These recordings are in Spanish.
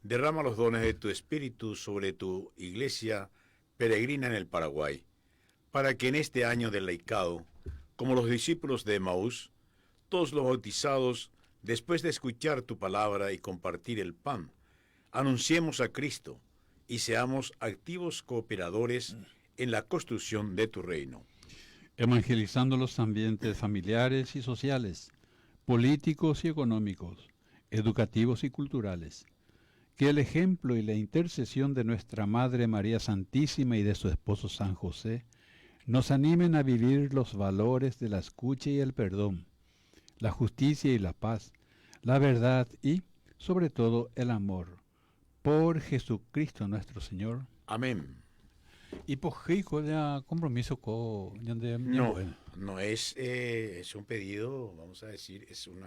Derrama los dones de tu espíritu sobre tu iglesia peregrina en el Paraguay, para que en este año del laicado, como los discípulos de Emaús, todos los bautizados, después de escuchar tu palabra y compartir el pan, anunciemos a Cristo y seamos activos cooperadores en la construcción de tu reino. Evangelizando los ambientes familiares y sociales, políticos y económicos, educativos y culturales. Que el ejemplo y la intercesión de nuestra Madre María Santísima y de su esposo San José nos animen a vivir los valores de la escucha y el perdón, la justicia y la paz, la verdad y, sobre todo, el amor. Por Jesucristo nuestro Señor. Amén. Y por Hijo ya compromiso con No es un pedido, vamos a decir, es un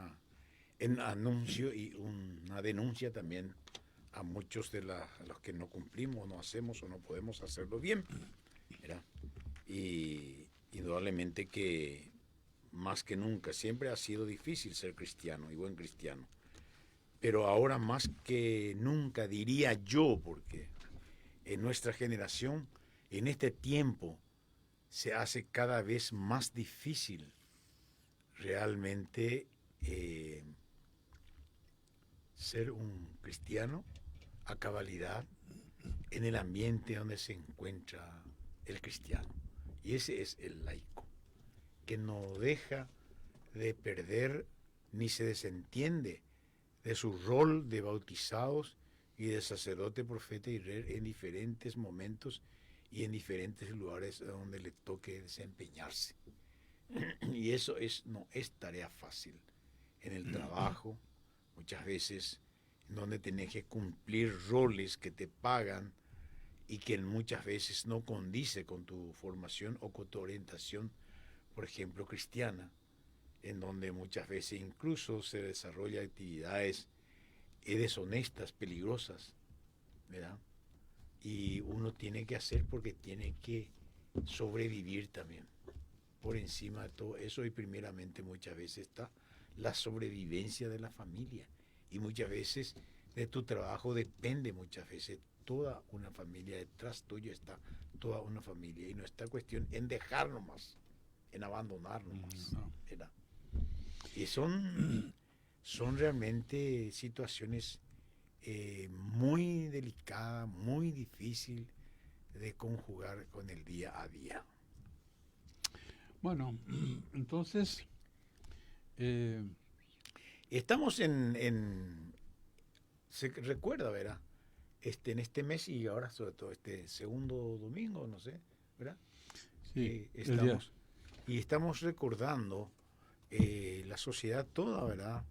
anuncio y una denuncia también a muchos de los que no cumplimos, no hacemos o no podemos hacerlo bien, ¿verdad? Y indudablemente que más que nunca siempre ha sido difícil ser cristiano y buen cristiano, pero ahora más que nunca diría yo, porque en nuestra generación, en este tiempo, se hace cada vez más difícil realmente ser un cristiano a cabalidad en el ambiente donde se encuentra el cristiano. Y ese es el laico, que no deja de perder ni se desentiende de su rol de bautizados y de sacerdote, profeta y rey en diferentes momentos y en diferentes lugares donde le toque desempeñarse. Y eso no es tarea fácil. En el trabajo, muchas veces, donde tenés que cumplir roles que te pagan y que muchas veces no condice con tu formación o con tu orientación, por ejemplo, cristiana, en donde muchas veces incluso se desarrollan actividades deshonestas, peligrosas, ¿verdad? Y uno tiene que hacer porque tiene que sobrevivir también. Por encima de todo eso y primeramente muchas veces está la sobrevivencia de la familia. Y muchas veces de tu trabajo depende muchas veces toda una familia. Detrás tuyo está toda una familia. Y no está cuestión en dejarnos más, en abandonarnos más. ¿Verdad? Y son realmente situaciones muy delicadas, muy difíciles de conjugar con el día a día. Bueno, entonces estamos se recuerda, ¿verdad? En este mes y ahora sobre todo este segundo domingo, no sé, ¿verdad? sí, estamos recordando la sociedad toda, ¿verdad?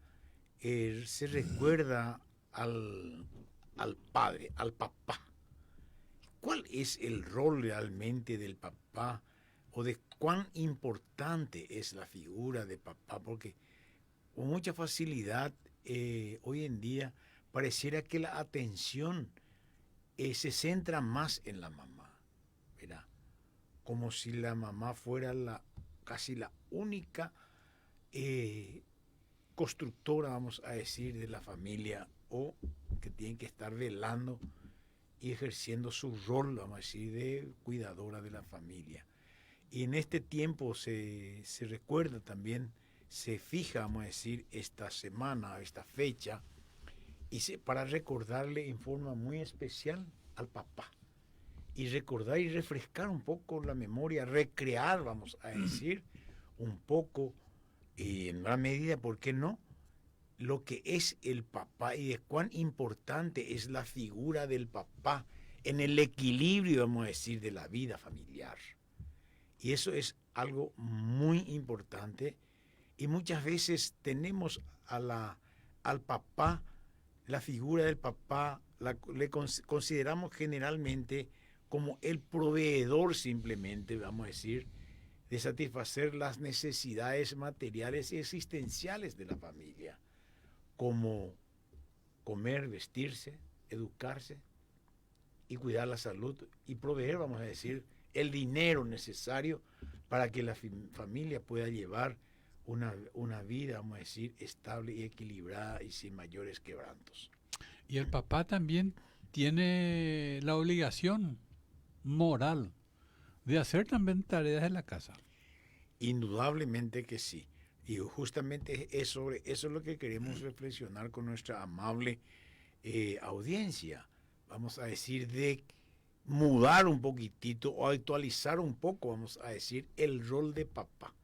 Se recuerda al padre, al papá. ¿Cuál es el rol realmente del papá o de cuán importante es la figura de papá? Porque con mucha facilidad hoy en día pareciera que la atención se centra más en la mamá, ¿verdad? Como si la mamá fuera casi la única constructora, vamos a decir, de la familia, o que tiene que estar velando y ejerciendo su rol, vamos a decir, de cuidadora de la familia. Y en este tiempo se recuerda también, se fija, vamos a decir, esta semana, esta fecha, para recordarle en forma muy especial al papá. Y recordar y refrescar un poco la memoria, recrear, vamos a decir, un poco, y en gran medida, ¿por qué no?, lo que es el papá y de cuán importante es la figura del papá en el equilibrio, vamos a decir, de la vida familiar. Y eso es algo muy importante y muchas veces tenemos al papá, la figura del papá, le consideramos generalmente como el proveedor simplemente, vamos a decir, de satisfacer las necesidades materiales y existenciales de la familia, como comer, vestirse, educarse y cuidar la salud y proveer, vamos a decir, el dinero necesario para que la familia pueda llevar una vida, vamos a decir, estable y equilibrada y sin mayores quebrantos. Y el papá también tiene la obligación moral de hacer también tareas de la casa. Indudablemente que sí. Y justamente es sobre eso es lo que queremos reflexionar con nuestra amable audiencia. Vamos a decir de mudar un poquitito o actualizar un poco, vamos a decir, el rol de papá.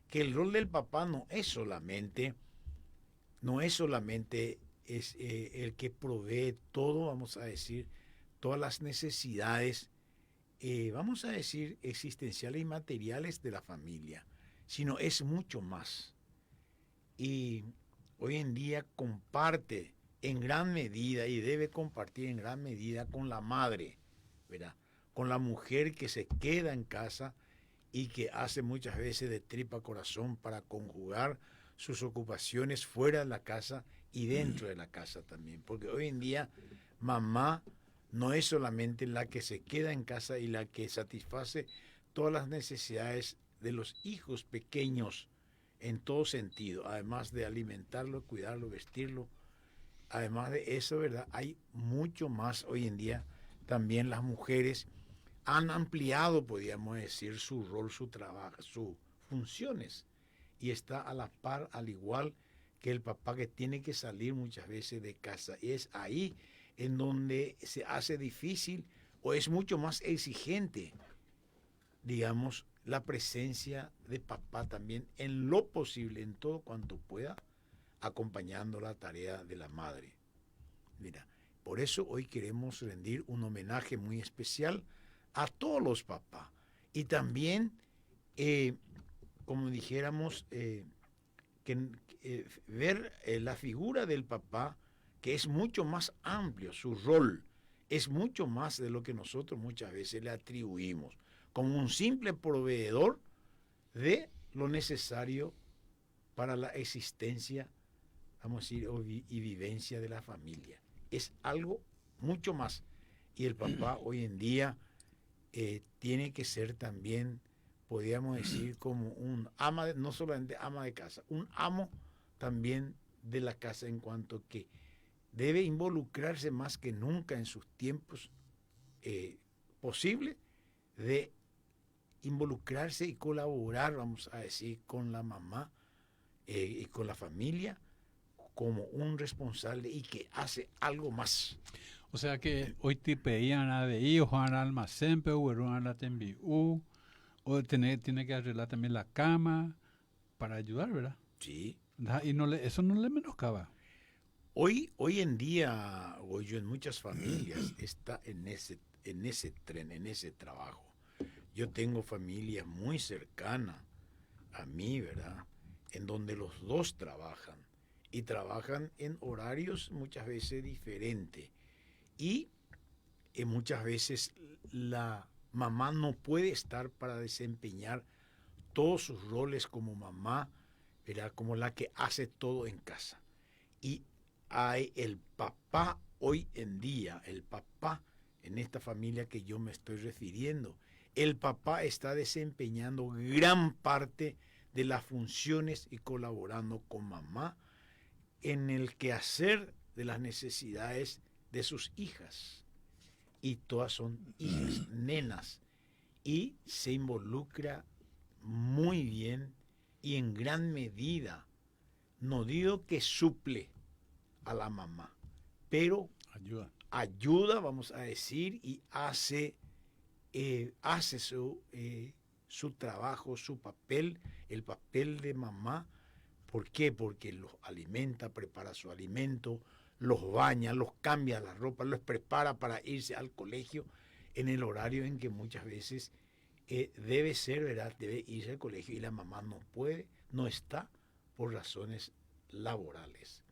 Que el rol del papá no es solamente el que provee todo, vamos a decir, todas las necesidades, vamos a decir, existenciales y materiales de la familia, sino es mucho más. Y hoy en día comparte en gran medida y debe compartir en gran medida con la madre, ¿verdad? Con la mujer que se queda en casa y que hace muchas veces de tripa corazón para conjugar sus ocupaciones fuera de la casa y dentro de la casa también. Porque hoy en día mamá no es solamente la que se queda en casa y la que satisface todas las necesidades de los hijos pequeños en todo sentido, además de alimentarlo, cuidarlo, vestirlo. Además de eso, ¿verdad? Hay mucho más hoy en día. También las mujeres han ampliado, podríamos decir, su rol, su trabajo, sus funciones. Y está a la par, al igual que el papá que tiene que salir muchas veces de casa. Y es ahí en donde se hace difícil o es mucho más exigente, digamos, la presencia de papá también en lo posible, en todo cuanto pueda, acompañando la tarea de la madre. Mira, por eso hoy queremos rendir un homenaje muy especial a todos los papás. Y también, como dijéramos, ver la figura del papá, que es mucho más amplio, su rol es mucho más de lo que nosotros muchas veces le atribuimos, como un simple proveedor de lo necesario para la existencia, vamos a decir, y vivencia de la familia. Es algo mucho más. Y el papá hoy en día tiene que ser también, podríamos decir, como un ama, no solamente ama de casa, un amo también de la casa, en cuanto que debe involucrarse más que nunca en sus tiempos posible de involucrarse y colaborar, vamos a decir, con la mamá y con la familia como un responsable y que hace algo más. O sea que hoy te pedían a de hijos, al almacén, pero a la tembiú, o tiene que arreglar también la cama para ayudar, ¿verdad? Sí. Y eso no le menoscaba. Hoy en día, Goyo, en muchas familias está en ese tren, en ese trabajo. Yo tengo familias muy cercanas a mí, ¿verdad? En donde los dos trabajan y trabajan en horarios muchas veces diferentes. Y muchas veces la mamá no puede estar para desempeñar todos sus roles como mamá, ¿verdad? Como la que hace todo en casa. Y hay el papá hoy en día, el papá en esta familia que yo me estoy refiriendo, el papá está desempeñando gran parte de las funciones y colaborando con mamá en el quehacer de las necesidades de sus hijas. Y todas son hijas, nenas. Y se involucra muy bien y en gran medida. No digo que suple a la mamá, pero ayuda, vamos a decir, y hace su trabajo, su papel, el papel de mamá. ¿Por qué? Porque los alimenta, prepara su alimento, los baña, los cambia la ropa, los prepara para irse al colegio en el horario en que muchas veces debe ser, ¿verdad? Debe irse al colegio y la mamá no puede, no está por razones laborales.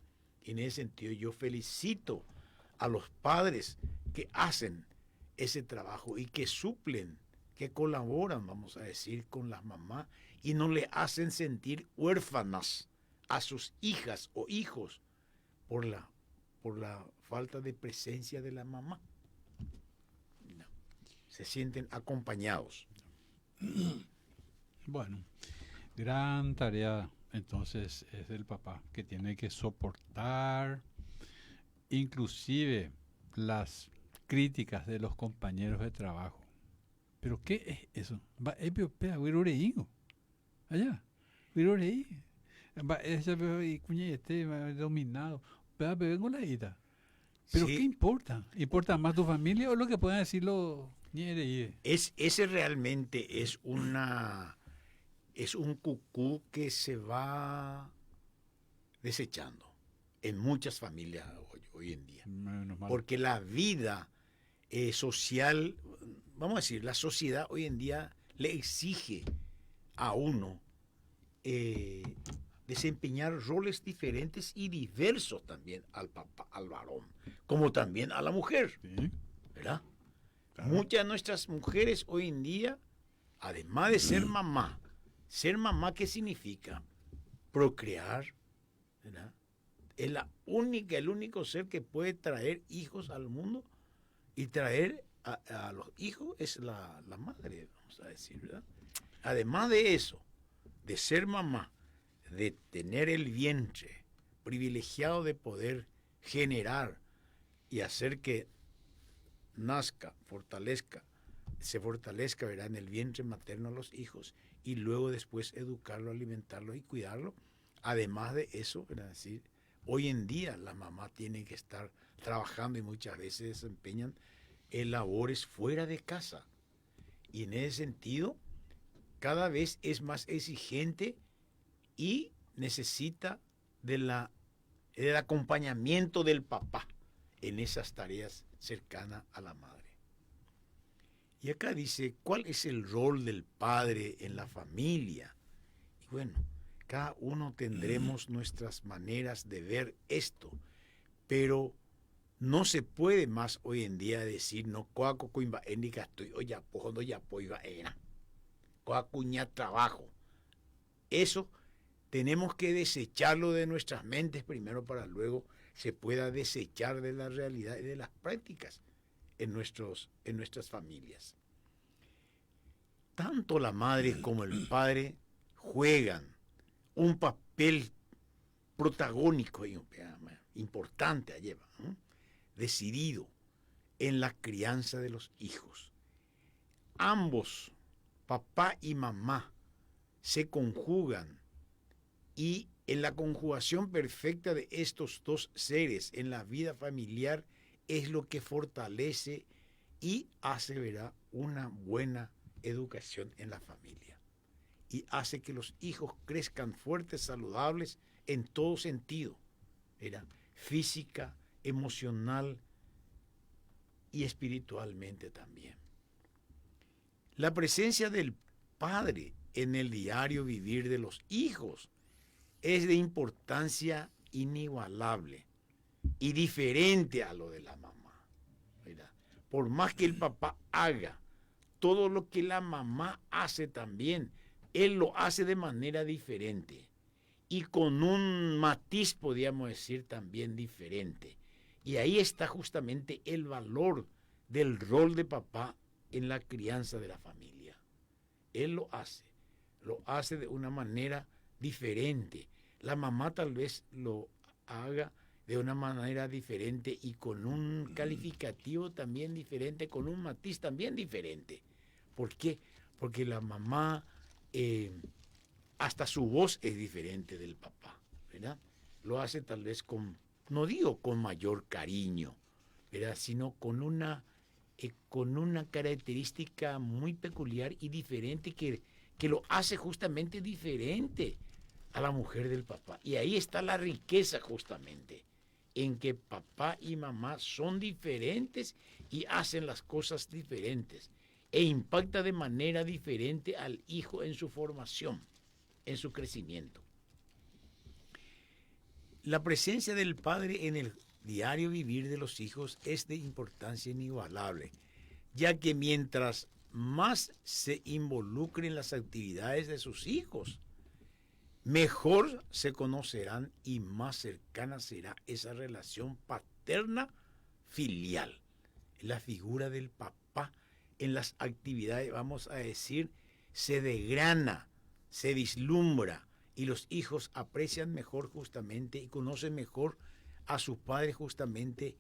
Y en ese sentido yo felicito a los padres que hacen ese trabajo y que suplen, que colaboran, vamos a decir, con las mamás y no le hacen sentir huérfanas a sus hijas o hijos por la falta de presencia de la mamá. No. Se sienten acompañados. Bueno, gran tarea entonces es del papá, que tiene que soportar inclusive las críticas de los compañeros de trabajo. ¿Pero qué es eso? Va, pea, huiroreigo. Allá, huirorei. Va, esa y cuñete, dominado. Pea, vengo la ida. ¿Pero qué Sí, importa? ¿Importa más tu familia o lo que puedan decir los ñereíes? ese realmente es un cucú que se va desechando en muchas familias hoy en día. Menos mal. Porque la vida social, vamos a decir, la sociedad hoy en día le exige a uno eh, desempeñar roles diferentes y diversos también al papá, al varón, como también a la mujer, Sí, ¿verdad? claro. Muchas de nuestras mujeres hoy en día, además de ser mamá, ¿qué significa? Procrear, ¿verdad? Es el único ser que puede traer hijos al mundo y traer a los hijos es la madre, vamos a decir, ¿verdad? Además de eso, de ser mamá, de tener el vientre privilegiado de poder generar y hacer que nazca, se fortalezca, ¿verdad? En el vientre materno a los hijos y luego después educarlo, alimentarlo y cuidarlo. Además de eso, ¿verdad? Decir, hoy en día la mamá tiene que estar trabajando y muchas veces desempeñan labores fuera de casa. Y en ese sentido, cada vez es más exigente y necesita del acompañamiento del papá en esas tareas cercanas a la madre. Y acá dice, ¿cuál es el rol del padre en la familia? Y bueno, cada uno tendremos nuestras maneras de ver esto, pero no se puede más hoy en día decir, no, coaco coimba énica estoy, oye, pojo ya poiva era, coacuña trabajo. Eso tenemos que desecharlo de nuestras mentes primero para luego se pueda desechar de la realidad y de las prácticas en nuestras familias. Tanto la madre como el padre juegan un papel protagónico y importante, decidido en la crianza de los hijos. Ambos, papá y mamá, se conjugan y en la conjugación perfecta de estos dos seres en la vida familiar es lo que fortalece y hace, ¿verdad?, una buena educación en la familia. Y hace que los hijos crezcan fuertes, saludables en todo sentido, ¿verdad?, física, emocional y espiritualmente también. La presencia del padre en el diario vivir de los hijos es de importancia inigualable y diferente a lo de la mamá, ¿verdad? Por más que el papá haga todo lo que la mamá hace también, él lo hace de manera diferente y con un matiz, podríamos decir, también diferente. Y ahí está justamente el valor del rol de papá en la crianza de la familia. Él lo hace de una manera diferente. La mamá tal vez lo haga de una manera diferente y con un calificativo también diferente, con un matiz también diferente. ¿Por qué? Porque la mamá, hasta su voz es diferente del papá, ¿verdad? Lo hace tal vez no digo con mayor cariño, ¿verdad?, sino con una característica muy peculiar y diferente que lo hace justamente diferente a la mujer del papá. Y ahí está la riqueza justamente, en que papá y mamá son diferentes y hacen las cosas diferentes e impacta de manera diferente al hijo en su formación, en su crecimiento. La presencia del padre en el diario vivir de los hijos es de importancia inigualable, ya que mientras más se involucre en las actividades de sus hijos, mejor se conocerán y más cercana será esa relación paterna filial. La figura del papá en las actividades, vamos a decir, se degrana, se vislumbra y los hijos aprecian mejor justamente y conocen mejor a sus padres justamente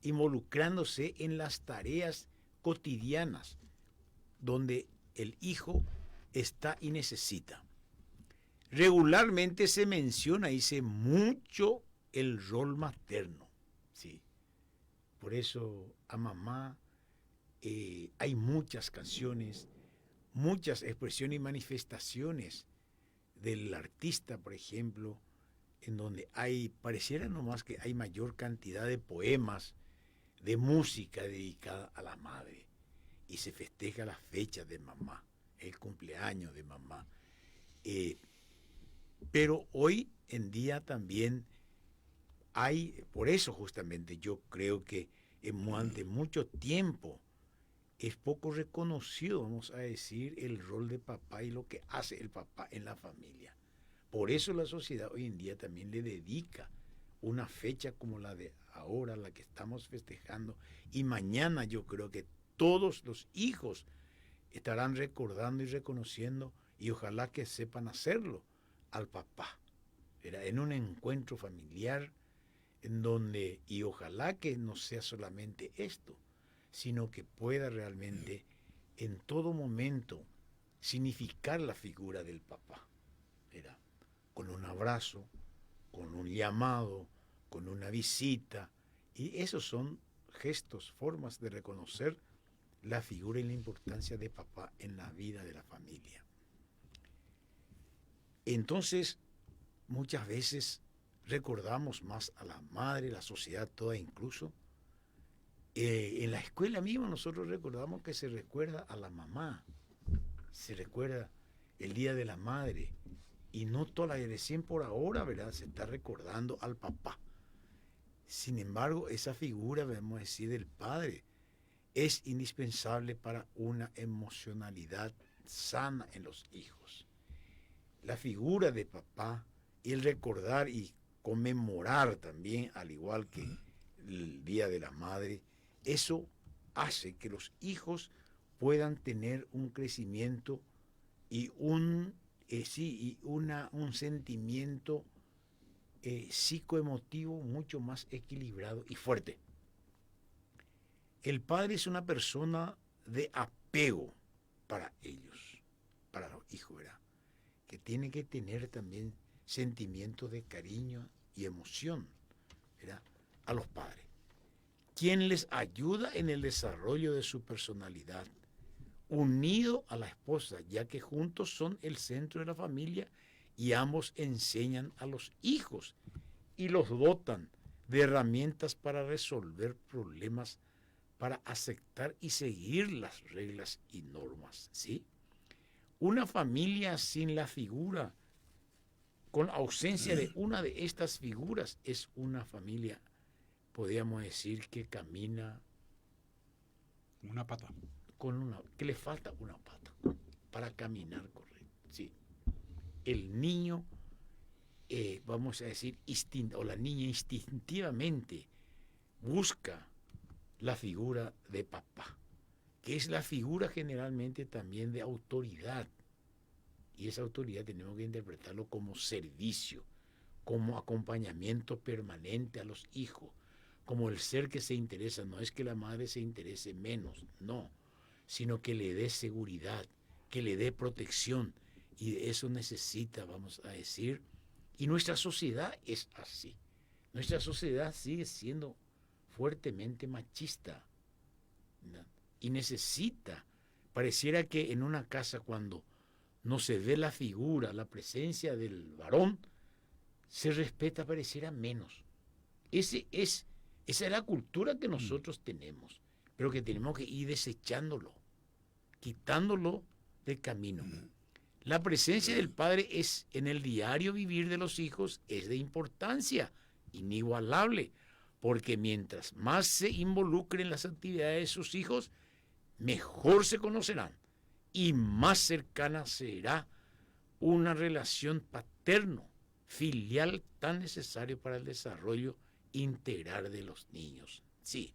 involucrándose en las tareas cotidianas donde el hijo está y necesita. Regularmente se menciona, dice mucho el rol materno, ¿sí? Por eso a mamá hay muchas canciones, muchas expresiones y manifestaciones del artista, por ejemplo, en donde pareciera nomás que hay mayor cantidad de poemas, de música dedicada a la madre, y se festeja la fecha de mamá, el cumpleaños de mamá. Pero hoy en día también por eso justamente yo creo que durante mucho tiempo es poco reconocido, vamos a decir, el rol de papá y lo que hace el papá en la familia. Por eso la sociedad hoy en día también le dedica una fecha como la de ahora, la que estamos festejando, y mañana yo creo que todos los hijos estarán recordando y reconociendo, y ojalá que sepan hacerlo, al papá. Era en un encuentro familiar en donde, y ojalá que no sea solamente esto, sino que pueda realmente en todo momento significar la figura del papá. Era con un abrazo, con un llamado, con una visita, y esos son gestos, formas de reconocer la figura y la importancia de papá en la vida de la familia. Entonces, muchas veces recordamos más a la madre, la sociedad toda incluso. En la escuela misma nosotros recordamos que se recuerda a la mamá, se recuerda el Día de la Madre, y no toda la recién por ahora, ¿verdad? Se está recordando al papá. Sin embargo, esa figura, vamos a decir, del padre, es indispensable para una emocionalidad sana en los hijos. La figura de papá y el recordar y conmemorar también, al igual que el Día de la Madre, eso hace que los hijos puedan tener un crecimiento y un sentimiento psicoemotivo mucho más equilibrado y fuerte. El padre es una persona de apego para ellos, para los hijos, ¿verdad? Que tiene que tener también sentimientos de cariño y emoción, ¿verdad? A los padres, quien les ayuda en el desarrollo de su personalidad, unido a la esposa, ya que juntos son el centro de la familia y ambos enseñan a los hijos y los dotan de herramientas para resolver problemas, para aceptar y seguir las reglas y normas, ¿sí? Una familia sin la figura, con ausencia de una de estas figuras, es una familia, podríamos decir, que camina una pata. Que le falta una pata para caminar correcto, ¿sí? El niño, vamos a decir, o la niña instintivamente busca la figura de papá, que es la figura generalmente también de autoridad. Y esa autoridad tenemos que interpretarlo como servicio, como acompañamiento permanente a los hijos, como el ser que se interesa. No es que la madre se interese menos, no, sino que le dé seguridad, que le dé protección. Y eso necesita, vamos a decir, y nuestra sociedad es así. Nuestra sociedad sigue siendo fuertemente machista, ¿no? Y necesita, pareciera que en una casa cuando no se ve la figura, la presencia del varón, se respeta, pareciera menos. Esa es la cultura que nosotros tenemos, pero que tenemos que ir desechándolo, quitándolo del camino. La presencia del padre es en el diario vivir de los hijos, es de importancia inigualable, porque mientras más se involucren en las actividades de sus hijos, mejor se conocerán y más cercana será una relación paterno-filial tan necesario para el desarrollo integral de los niños. Sí.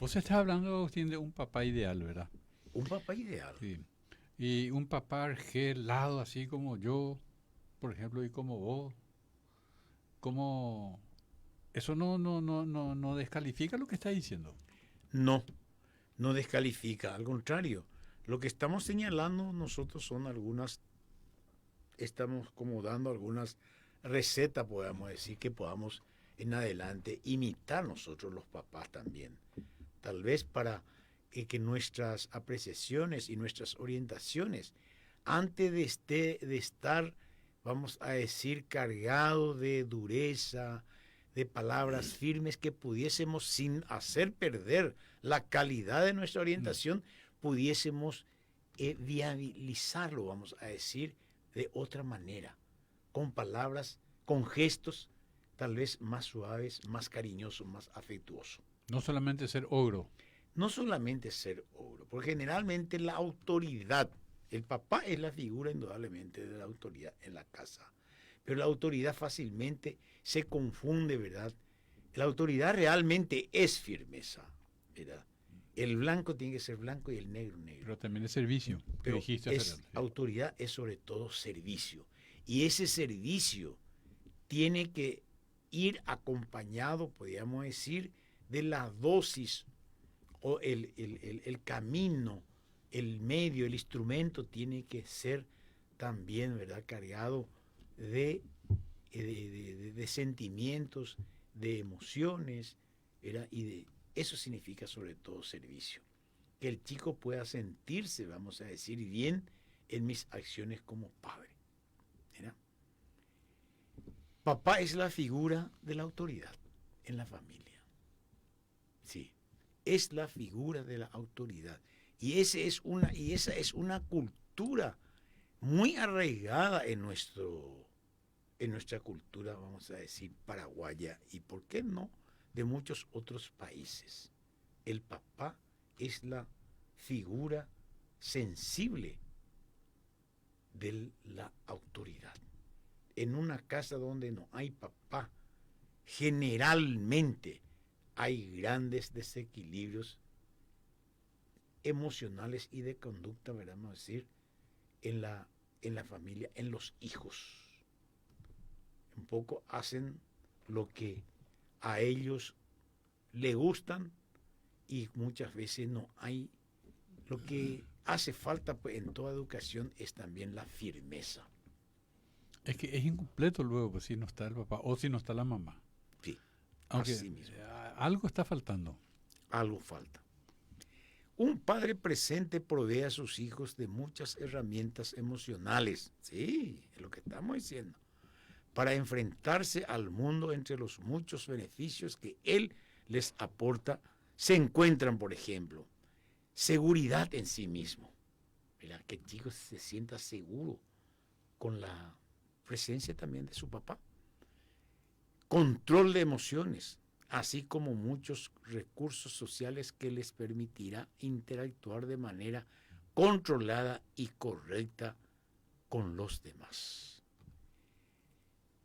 Vos estás hablando, Agustín, de un papá ideal, ¿verdad? Un papá ideal. Sí. Y un papá argelado, así como yo, por ejemplo, y como vos, ¿cómo Eso no descalifica lo que está diciendo. No, no descalifica, al contrario. Lo que estamos señalando nosotros son estamos como dando algunas recetas, podemos decir, que podamos en adelante imitar nosotros los papás también. Tal vez para que nuestras apreciaciones y nuestras orientaciones, antes de estar, vamos a decir, cargados de dureza, de palabras firmes, que pudiésemos, sin hacer perder la calidad de nuestra orientación, pudiésemos viabilizarlo, vamos a decir, de otra manera, con palabras, con gestos, tal vez más suaves, más cariñosos, más afectuosos. No solamente ser ogro. No solamente ser ogro, porque generalmente la autoridad, el papá es la figura indudablemente de la autoridad en la casa, pero la autoridad fácilmente se confunde, ¿verdad? La autoridad realmente es firmeza, ¿verdad? El blanco tiene que ser blanco y el negro negro. Pero también es servicio. Pero autoridad es sobre todo servicio. Y ese servicio tiene que ir acompañado, podríamos decir, de la dosis o el camino, el medio, el instrumento tiene que ser también, ¿verdad?, cargado de sentimientos, de emociones, ¿verdad? Eso significa sobre todo servicio. Que el chico pueda sentirse, vamos a decir, bien en mis acciones como padre, ¿verdad? Papá es la figura de la autoridad en la familia. Sí, es la figura de la autoridad. Y esa es una cultura muy arraigada en nuestra cultura, vamos a decir, paraguaya, y por qué no, de muchos otros países. El papá es la figura sensible de la autoridad. En una casa donde no hay papá, generalmente hay grandes desequilibrios emocionales y de conducta, ¿verdad? Vamos a decir, en la familia, en los hijos. Un poco hacen lo que a ellos les gustan y muchas veces no hay. Lo que hace falta, pues, en toda educación es también la firmeza. Es que es incompleto luego, pues, si no está el papá o si no está la mamá. Sí, aunque así mismo. Algo está faltando. Algo falta. Un padre presente provee a sus hijos de muchas herramientas emocionales. Sí, es lo que estamos diciendo. Para enfrentarse al mundo. Entre los muchos beneficios que él les aporta, se encuentran, por ejemplo, seguridad en sí mismo. Mira, que el chico se sienta seguro con la presencia también de su papá. Control de emociones, así como muchos recursos sociales que les permitirá interactuar de manera controlada y correcta con los demás.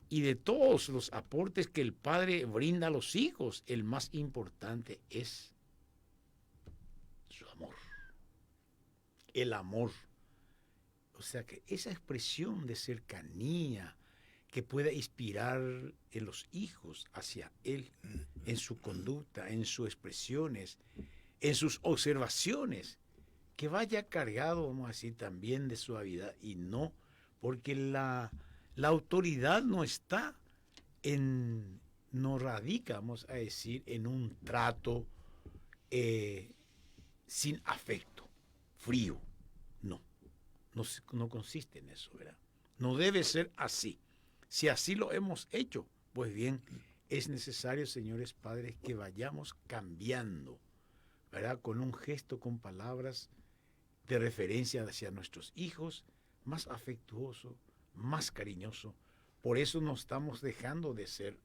Y de todos los aportes que el padre brinda a los hijos, el más importante es su amor. El amor. O sea, que esa expresión de cercanía que pueda inspirar en los hijos hacia él, en su conducta, en sus expresiones, en sus observaciones, que vaya cargado, vamos a decir, también de suavidad, y no, porque la autoridad no está no radica, vamos a decir, en un trato sin afecto, frío. No consiste en eso, ¿verdad? No debe ser así. Si así lo hemos hecho, pues bien, es necesario, señores padres, que vayamos cambiando, ¿verdad? Con un gesto, con palabras de referencia hacia nuestros hijos, más afectuoso, más cariñoso. Por eso no estamos dejando de ser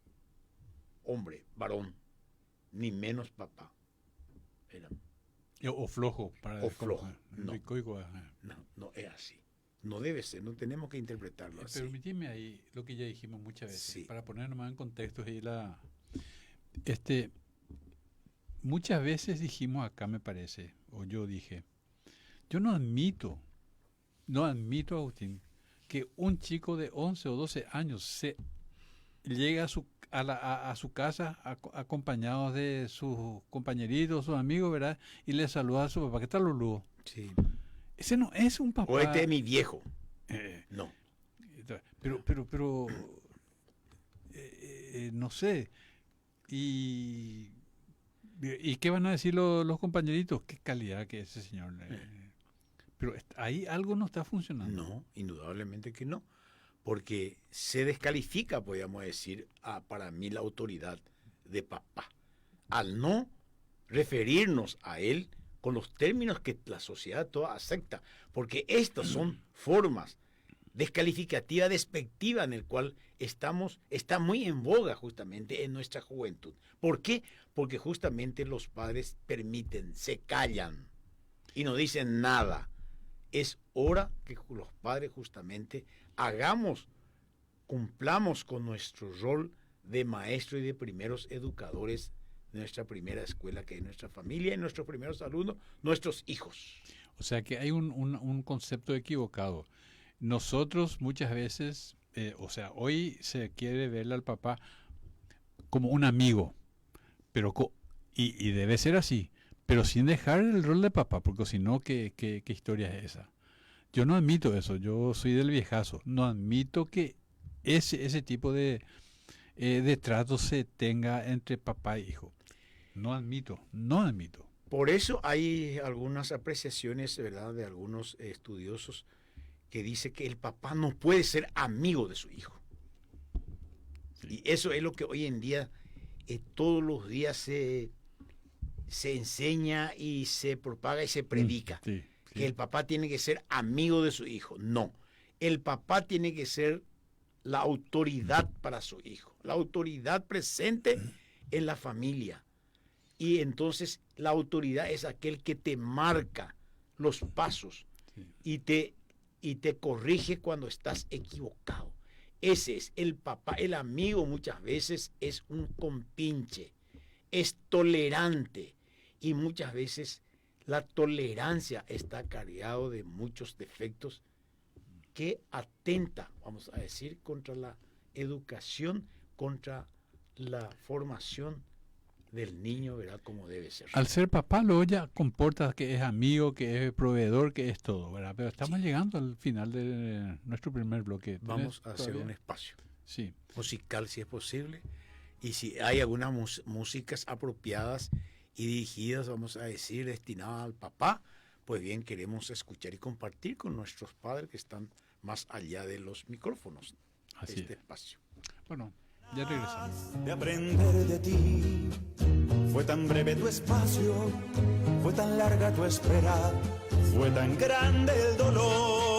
hombre, varón, ni menos papá, ¿verdad? O flojo. O flojo. No es así. No debe ser, no tenemos que interpretarlo así. Permíteme ahí lo que ya dijimos muchas veces, sí, para ponernos más en contexto. Muchas veces dijimos acá, me parece, o yo dije, yo no admito, Agustín, que un chico de 11 o 12 años llega a su casa acompañado de sus compañeritos, sus amigos, ¿verdad? Y le saluda a su papá. ¿Qué tal, Lulú? Sí. Ese no es un papá. O este es mi viejo. Eh, No. pero no sé. ¿Y qué van a decir los compañeritos? Qué calidad que es ese señor. Pero ahí algo no está funcionando. No, indudablemente que no. Porque se descalifica, podríamos decir, para mí la autoridad de papá. Al no referirnos a él con los términos que la sociedad toda acepta. Porque estas son formas descalificativas, despectivas, en el cual está muy en boga justamente en nuestra juventud. ¿Por qué? Porque justamente los padres permiten, se callan y no dicen nada. Es hora que los padres justamente cumplamos con nuestro rol de maestro y de primeros educadores de nuestra primera escuela, que es nuestra familia y nuestros primeros alumnos, nuestros hijos. O sea que hay un concepto equivocado. Nosotros muchas veces, hoy se quiere verle al papá como un amigo, pero y debe ser así, pero sin dejar el rol de papá, porque si no, ¿qué historia es esa? Yo no admito eso, yo soy del viejazo, no admito que ese tipo de trato se tenga entre papá e hijo. No admito. Por eso hay algunas apreciaciones, ¿verdad?, de algunos estudiosos que dice que el papá no puede ser amigo de su hijo. Sí. Y eso es lo que hoy en día todos los días se enseña y se propaga y se predica. Sí. Que el papá tiene que ser amigo de su hijo. No, el papá tiene que ser la autoridad para su hijo, la autoridad presente en la familia. Y entonces la autoridad es aquel que te marca los pasos y te corrige cuando estás equivocado. Ese es el papá. El amigo muchas veces es un compinche, es tolerante, y muchas veces la tolerancia está cargado de muchos defectos que atenta, vamos a decir, contra la educación, contra la formación del niño, ¿verdad?, como debe ser. Al ser papá, luego ya comporta que es amigo, que es proveedor, que es todo, ¿verdad? Pero estamos llegando al final de nuestro primer bloque. Vamos a hacer un espacio sí. musical, si es posible, y si hay algunas músicas apropiadas y dirigidas, vamos a decir, destinadas al papá, pues bien, queremos escuchar y compartir con nuestros padres que están más allá de los micrófonos de este espacio. Bueno, ya regresamos. De aprender de ti, fue tan breve tu espacio, fue tan larga tu espera, fue tan grande el dolor.